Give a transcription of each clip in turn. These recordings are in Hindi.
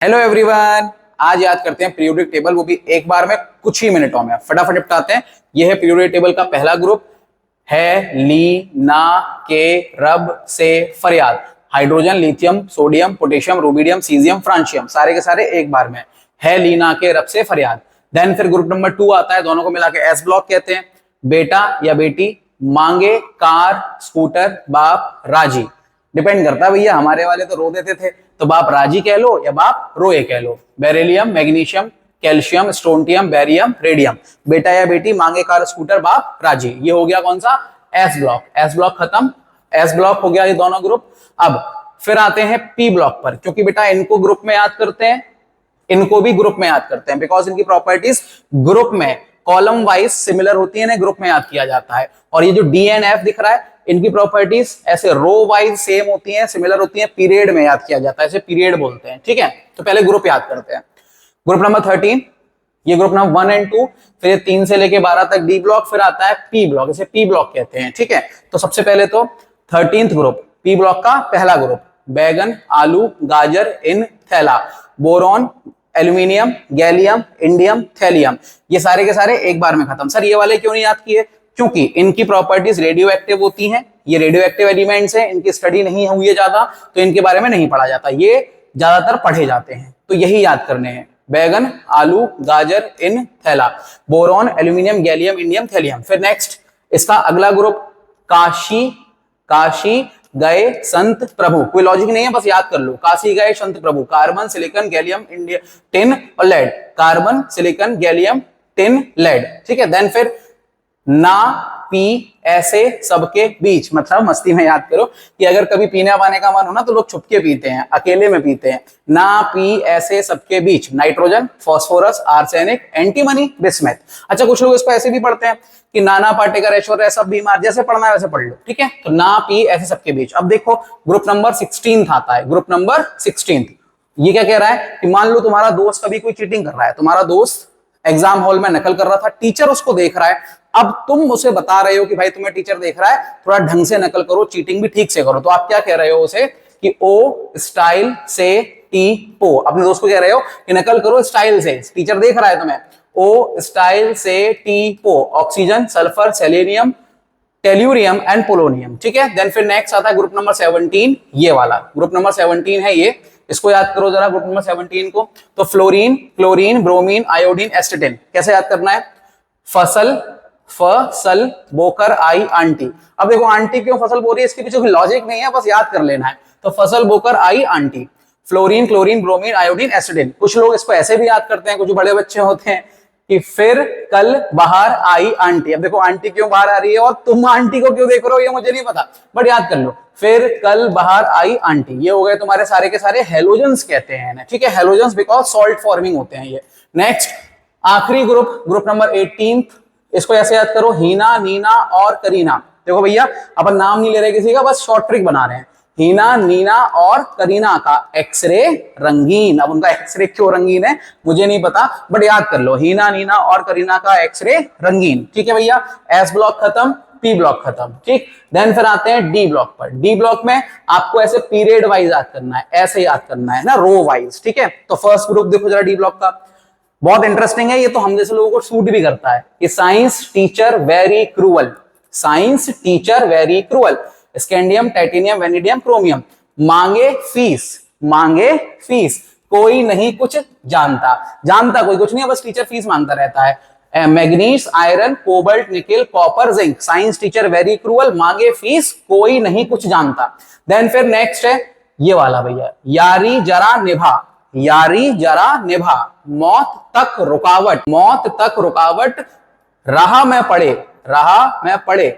Hello everyone. आज याद करते हैं पीरियोडिक टेबल, वो भी एक बार में कुछ ही मिनटों में। फटाफट निपटाते हैं। यह है पीरियोडिक टेबल का पहला ग्रुप है ली ना के रब से फरियाद। Hydrogen, lithium, sodium, potassium, rubidium, caesium, francium, सारे के सारे एक बार में है ली ना के रब से फरियाद। देन फिर ग्रुप नंबर 2 आता है, दोनों को मिला के एस ब्लॉक कहते हैं। बेटा या बेटी, मांगे कार, स्कूटर, बाप राजी। डिपेंड करता है भैया, हमारे वाले तो रो देते थे, तो बाप राजी कह लो या बाप रोए कह लो। Beryllium, magnesium, calcium, strontium, barium, radium. बेटा या बेटी, मांगे कार, स्कूटर, बाप राजी। ये हो गया कौन सा? S block. एस ब्लॉक खत्म, एस ब्लॉक हो गया ये दोनों ग्रुप। अब फिर आते हैं पी ब्लॉक पर, क्योंकि बेटा इनको ग्रुप में याद करते हैं, इनको भी ग्रुप में याद करते हैं, बिकॉज इनकी प्रॉपर्टीज ग्रुप में कॉलम वाइज सिमिलर होती है, ग्रुप में याद किया जाता है। और ये जो डी एंड एफ दिख रहा है, इनकी प्रॉपर्टीज ऐसे रो वाइज सेम होती हैं, सिमिलर होती हैं, पीरियड में याद किया जाता है, इसे पीरियड बोलते हैं। ठीक है, तो पहले ग्रुप याद करते हैं। ग्रुप नंबर 13, ये ग्रुप नंबर 1 एंड 2, फिर 3 से लेके 12 तक डी ब्लॉक, फिर आता है पी ब्लॉक, इसे पी ब्लॉक कहते हैं। ठीक है, तो सबसे पहले तो 13th ग्रुप, पी ब्लॉक का पहला ग्रुप, बैगन, आलू, गाजर इन थैला, boron, aluminium, gallium, indium, thallium. ये सारे के सारे एक बार में खत्म। सर ये वाले क्यों नहीं याद किए? क्योंकि इनकी प्रॉपर्टीज रेडियो एक्टिव होती हैं, ये रेडियो एक्टिव एलिमेंट्स हैं, इनकी स्टडी नहीं हुई है ज्यादा, तो इनके बारे में नहीं पढ़ा जाता, ये ज्यादातर पढ़े जाते हैं, तो यही याद करने हैं। बैगन, आलू, गाजर इन थैला, boron, aluminium, gallium, indium, thallium. फिर नेक्स्ट इसका अगला ग्रुप, काशी, काशी गए संत प्रभु। कोई लॉजिक नहीं है, बस याद कर लो, काशी गए संत प्रभु। Carbon, silicon, gallium, India, tin और lead. Carbon, silicon, gallium, tin, lead. ठीक है, देन फिर ना पी ऐसे सबके बीच, मतलब मस्ती में याद करो कि अगर कभी पीने पाने का मन हो ना, तो लोग छुपके पीते हैं, अकेले में पीते हैं। ना पी ऐसे सबके बीच, nitrogen, phosphorus, arsenic, antimony, bismuth. अच्छा, कुछ लोग इसको ऐसे भी पढ़ते हैं कि नाना पाटेकर, ऐश्वर्या सब बीमार, जैसे पढ़ना है वैसे पढ़ लो। ठीक है, तो ना पी ऐसे सबके बीच। अब देखो ग्रुप नंबर 16 आता है, ग्रुप नंबर 16 ये क्या कह रहा है कि मान लो तुम्हारा दोस्त कभी कोई चीटिंग कर रहा है, तुम्हारा दोस्त एग्जाम हॉल में नकल कर रहा था, टीचर उसको देख रहा है, अब तुम उसे बता रहे हो कि भाई तुम्हें टीचर देख रहा है, थोड़ा ढंग से नकल करो, चीटिंग भी ठीक से करो। तो आप क्या कह रहे हो उसे कि ओ स्टाइल से टी पो, अपने दोस्त को कह रहे हो कि नकल करो स्टाइल से, टीचर देख रहा है तुम्हें। ओ स्टाइल से टी पो, oxygen, sulphur, selenium, tellurium and polonium. ठीक है, देन फिर नेक्स्ट आता है ग्रुप नंबर 17, ये वाला ग्रुप नंबर 17 है ये, इसको याद करो जरा ग्रुप नंबर 17 को। तो फ्लोरीन, क्लोरीन, ब्रोमीन, आयोडीन, एस्टेटिन। कैसे याद करना है? फसल, फसल बोकर आई आंटी। अब देखो आंटी क्यों फसल बोल रही है, इसके पीछे कोई लॉजिक नहीं है, बस याद कर लेना है। तो फसल बोकर आई aunty, fluorine, chlorine, bromine, iodine, एसिडिन। कुछ लोग इसको ऐसे भी याद करते हैं, कुछ बड़े बच्चे होते हैं कि फिर कल बाहर आई आंटी। अब देखो आंटी क्यों बाहर आ रही है और तुम आंटी को क्यों देख रहे हो, ये मुझे नहीं पता, बट याद कर लो, फिर कल बाहर आई आंटी। ये हो गए तुम्हारे सारे के सारे हेलोजेंस कहते हैं। ठीक है, हेलोजेंस बिकॉज सॉल्ट फॉर्मिंग होते हैं ये। नेक्स्ट आखिरी ग्रुप, ग्रुप नंबर 18, इसको ऐसे याद करो, हीना, नीना और करीना। देखो भैया अपन नाम नहीं ले रहे किसी का, बस शॉर्ट ट्रिक बना रहे हैं। हीना, नीना और करीना का एक्सरे रंगीन। अब उनका एक्सरे क्यों रंगीन है मुझे नहीं पता, बट याद कर लो, हीना, नीना और करीना का एक्सरे रंगीन। ठीक है भैया, एस ब्लॉक खत्म, पी ब्लॉक खत्म। ठीक, देन फिर आते हैं डी ब्लॉक पर। डी ब्लॉक में आपको ऐसे पीरियड वाइज याद करना है, ऐसे याद करना है ना, रो वाइज। ठीक है, तो फर्स्ट ग्रुप देखो जरा डी ब्लॉक का, बहुत इंटरेस्टिंग है ये, तो हम जैसे लोगों को सूट भी करता है कि science teacher very cruel, science teacher very cruel, scandium, titanium, vanadium, chromium. मांगे फीस, मांगे फीस, कोई नहीं कुछ जानता, जानता कोई कुछ नहीं है, बस टीचर फीस मांगता रहता है। Manganese, iron, cobalt, nickel, copper, zinc, science teacher very cruel, मांगे फीस, कोई नहीं कुछ जानता। देन फिर नेक्स्ट है ये वाला भैया, यारी जरा निभा, यारी जरा निभा, मौत तक रुकावट, मौत तक रुकावट, रहा मैं पड़े, रहा मैं पड़े,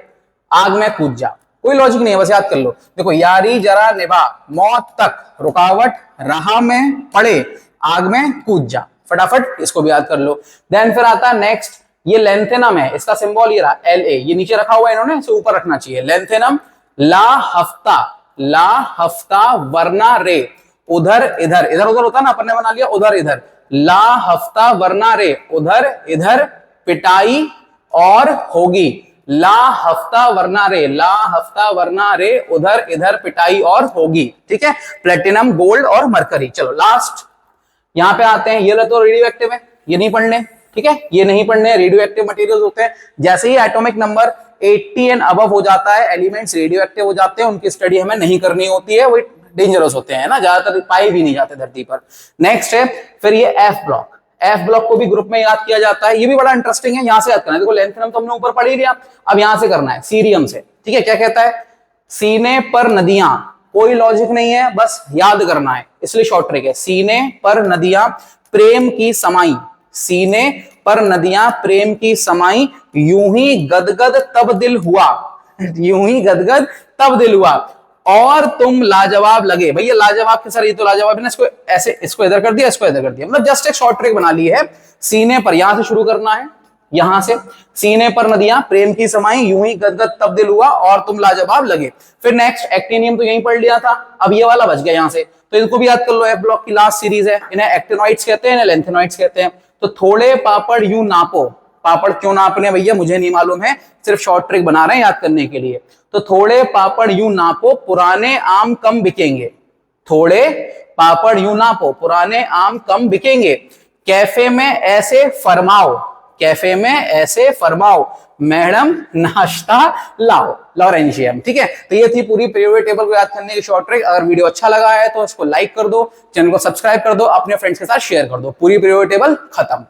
आग में कूद जा। कोई लॉजिक नहीं है, बस याद कर लो। देखो यारी जरा निभा, मौत तक रुकावट, रहा में पड़े, आग में कूद जा, फटाफट इसको भी याद कर लो। देन फिर आता है नेक्स्ट, ये लेंथेनम है, इसका सिंबल ये रहा La, ये नीचे रखा हुआ है इन्होंने, इसे ऊपर रखना चाहिए। लेंथेनम, ला हफ्ता, ला हफ्ता वरना रे, उधर इधर, इधर उधर होता ना, अपन ने बना लिया उधर इधर, ला हफ्ता वरना रे, उधर इधर पिटाई और होगी, ला हफ्ता वरना रे, ला हफ्ता वरना रे, उधर इधर पिटाई और होगी। ठीक है, प्लेटिनम, गोल्ड और मरकरी। चलो लास्ट यहाँ पे आते हैं, ये तो रेडियो एक्टिव है, ये नहीं पढ़ने, ठीक है, ये नहीं पढ़ने, रेडियो एक्टिव मटेरियल्स होते हैं। जैसे ही एटॉमिक नंबर 80 एंड अबव हो जाता है, एलिमेंट्स रेडियो एक्टिव हो जाते हैं, उनकी स्टडी हमें नहीं करनी होती है, वो डेंजरस होते हैं ना, ज्यादातर पाए भी नहीं जाते धरती पर। नेक्स्ट है फिर ये एफ ब्लॉक। एफ ब्लॉक को भी ग्रुप में याद किया जाता है, ये भी बड़ा इंटरेस्टिंग है, यहां से याद करना है। देखो लेंथेनम तो हमने ऊपर पढ़ ही लिया, अब यहां से करना है सीरियम से, ठीक है। क्या कहता है, सीने पर नदियां, कोई लॉजिक नहीं है, बस याद करना है, इसलिए शॉर्ट ट्रिक है। सीने पर नदियां प्रेम की समाई, सीने पर नदियां प्रेम की समाई, यूं ही गदगद तब दिल हुआ, यूं ही गदगद तब दिल हुआ, और तुम लाजवाब लगे। भैया लाजवाब के सर, ये तो लाजवाब है ना, इसको ऐसे, इसको इधर कर दिया, इसको इधर कर दिया, मतलब जस्ट एक शॉर्ट ट्रिक बना ली है। सीने पर, यहां से शुरू करना है, यहां से, सीने पर नदियां प्रेम की समाई, यूं ही गदगद तब दिल हुआ, और तुम लाजवाब लगे। फिर नेक्स्ट एक्टिनियम तो यहीं पढ़ लिया था, अब ये वाला बच गया यहां से, तो इनको भी याद कर लो। एफ ब्लॉक की लास्ट सीरीज है, इन्हें एक्टिनॉइड्स कहते हैं, इन्हें लेंथेनॉइड्स कहते हैं। तो थोड़े पापड़ यूं नापो, पापड़ क्यों नापने भैया मुझे नहीं मालूम है, सिर्फ शॉर्ट ट्रिक बना रहे हैं याद करने के लिए। तो थोड़े पापड़ यूं नापो, पुराने आम कम बिकेंगे, थोड़े पापड़ यूं नापो, पुराने आम कम बिकेंगे, कैफे में ऐसे फरमाओ, कैफे में ऐसे फरमाओ, मैडम नाश्ता लाओ, लॉरेंशियम, ठीक है। तो ये थी पूरी पीरियोडिक टेबल को याद करने की शॉर्ट ट्रिक। अगर वीडियो अच्छा लगा है तो इसको लाइक कर दो, चैनल को सब्सक्राइब कर दो, अपने फ्रेंड्स के साथ शेयर कर दो। पूरी पीरियोडिक टेबल खत्म।